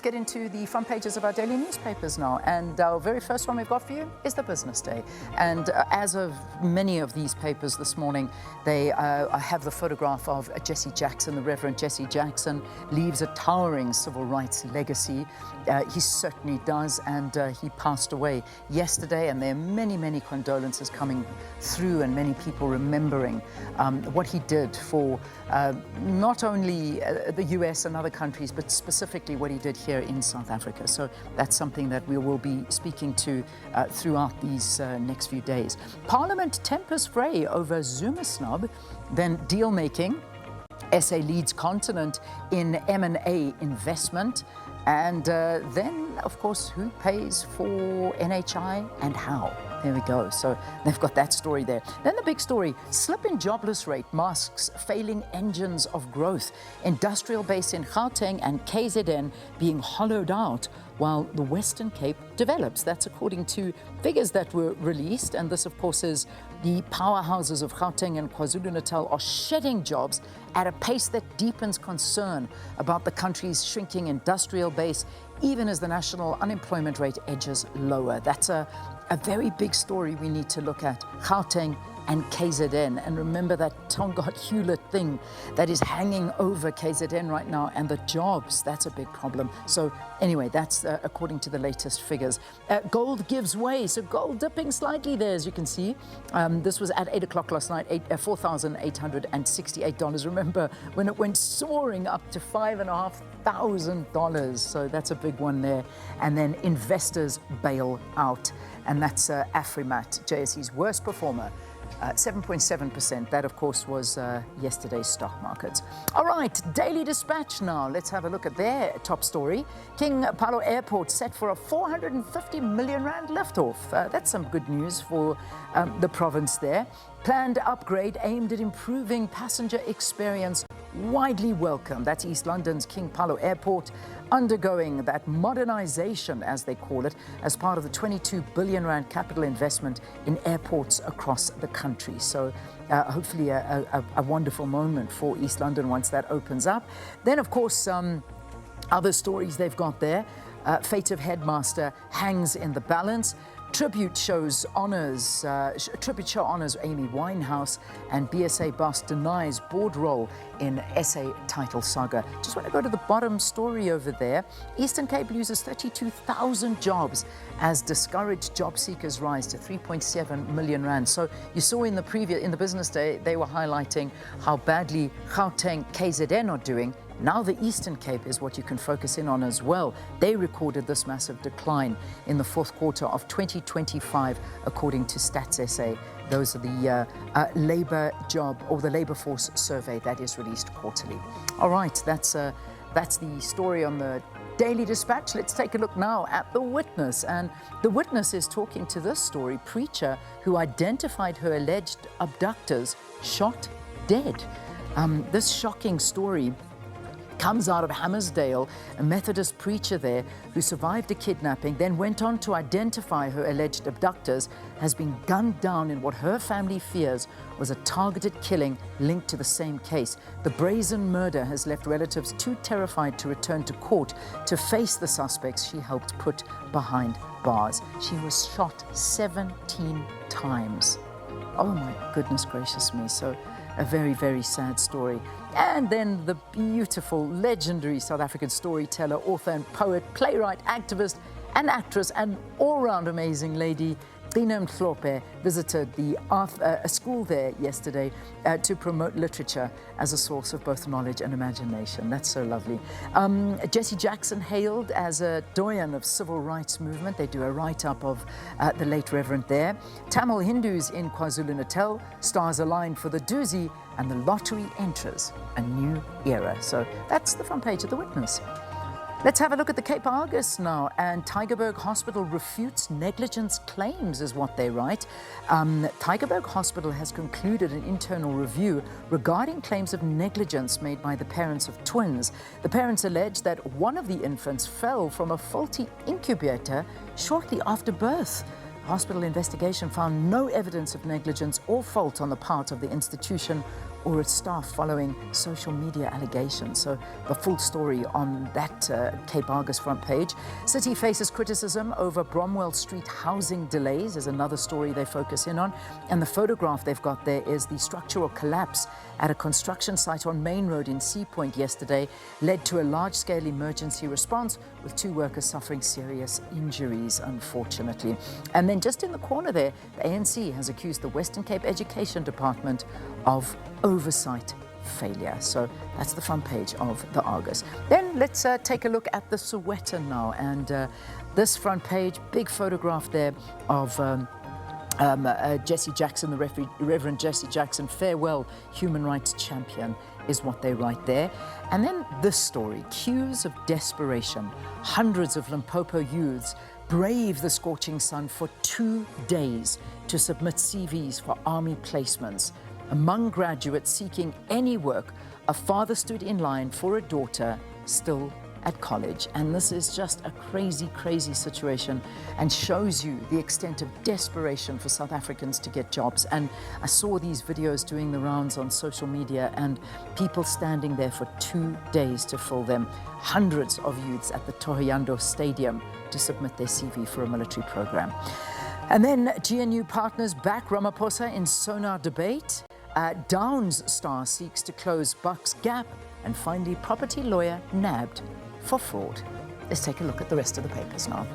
get into the front pages of our daily newspapers now. And our very first one we've got for you is the Business Day. And as of many of these papers this morning, they have the photograph of Jesse Jackson. The Reverend Jesse Jackson leaves a towering civil rights legacy. He certainly does, and he passed away yesterday, and there are many, many condolences coming through and many people remembering what he did for not only the US and other countries, but specifically what he did here in South Africa. So that's something that we will be speaking to throughout these next few days. Parliament tempers fray over Zuma snub, then deal making. SA leads continent in M&A investment. And then, of course, who pays for NHI and how? There we go. So they've got that story there. Then the big story, slip in jobless rate masks failing engines of growth. Industrial base in Gauteng and KZN being hollowed out while the Western Cape develops. That's according to figures that were released. And this, of course, is the powerhouses of Gauteng and KwaZulu-Natal are shedding jobs at a pace that deepens concern about the country's shrinking industrial base, even as the national unemployment rate edges lower. That's a very big story we need to look at. Gauteng and KZN. And remember that Tongaat Hewlett thing that is hanging over KZN right now, and the jobs, that's a big problem. So anyway, that's according to the latest figures. Gold gives way, so gold dipping slightly there, as you can see. This was at 8 o'clock last night, $4,868. Remember when it went soaring up to $5,500. So that's a big one there. And then investors bail out. And that's Afrimat, JSE's worst performer. 7.7%. That, of course, was yesterday's stock markets. All right, Daily Dispatch now. Let's have a look at their top story. King Paulo Airport set for a 450 million rand liftoff. That's some good news for the province there. Planned upgrade aimed at improving passenger experience widely welcome. That's East London's King Paulo Airport undergoing that modernization, as they call it, as part of the 22 billion rand capital investment in airports across the country. So hopefully a wonderful moment for East London once that opens up. Then, of course, other stories they've got there. Fate of Headmaster hangs in the balance. Tribute show honors Amy Winehouse, and BSA boss denies board role in SA title saga. Just want to go to the bottom story over there. Eastern Cape loses 32,000 jobs as discouraged job seekers rise to 3.7 million rand. So you saw in the Business Day, they were highlighting how badly Gauteng, KZN are doing. Now the Eastern Cape is what you can focus in on as well. They recorded this massive decline in the fourth quarter of 2025, according to Stats SA. Those are the labor job or the labor force survey that is released quarterly. All right, that's the story on the Daily Dispatch. Let's take a look now at The Witness. And The Witness is talking to this story, preacher who identified her alleged abductors shot dead. This shocking story comes out of Hammersdale, a Methodist preacher there who survived a kidnapping, then went on to identify her alleged abductors, has been gunned down in what her family fears was a targeted killing linked to the same case. The brazen murder has left relatives too terrified to return to court to face the suspects she helped put behind bars. She was shot 17 times. Oh my goodness gracious me. So a very, very sad story. And then the beautiful, legendary South African storyteller, author and poet, playwright, activist and actress, and all-round amazing lady, Gina Mhlope, visited a school there yesterday to promote literature as a source of both knowledge and imagination. That's so lovely. Jesse Jackson hailed as a doyen of civil rights movement. They do a write-up of the late Reverend there. Tamil Hindus in KwaZulu-Natal, stars aligned for the doozy, and the lottery enters a new era. So that's the front page of The Witness. Let's have a look at the Cape Argus now. And Tygerberg Hospital refutes negligence claims, is what they write. Tygerberg Hospital has concluded an internal review regarding claims of negligence made by the parents of twins. The parents allege that one of the infants fell from a faulty incubator shortly after birth. Hospital investigation found no evidence of negligence or fault on the part of the institution or its staff following social media allegations. So the full story on that Cape Argus front page. City faces criticism over Bromwell Street housing delays is another story they focus in on. And the photograph they've got there is the structural collapse at a construction site on Main Road in Sea Point yesterday led to a large-scale emergency response with 2 workers suffering serious injuries, unfortunately. And then just in the corner there, the ANC has accused the Western Cape Education Department of oversight failure. So that's the front page of the Argus. Then let's take a look at the Sowetan now. And this front page, big photograph there of Jesse Jackson, the Reverend Jesse Jackson, farewell human rights champion, is what they write there. And then this story, cues of desperation. Hundreds of Limpopo youths brave the scorching sun for 2 days to submit CVs for army placements. Among graduates seeking any work, a father stood in line for a daughter still at college. And this is just a crazy, crazy situation and shows you the extent of desperation for South Africans to get jobs. And I saw these videos doing the rounds on social media and people standing there for 2 days to fill them. Hundreds of youths at the Thohoyandou Stadium to submit their CV for a military program. And then GNU partners back Ramaphosa in Sonar debate. Downs star seeks to close Bucks gap, and finally property lawyer nabbed for fraud. Let's take a look at the rest of the papers now.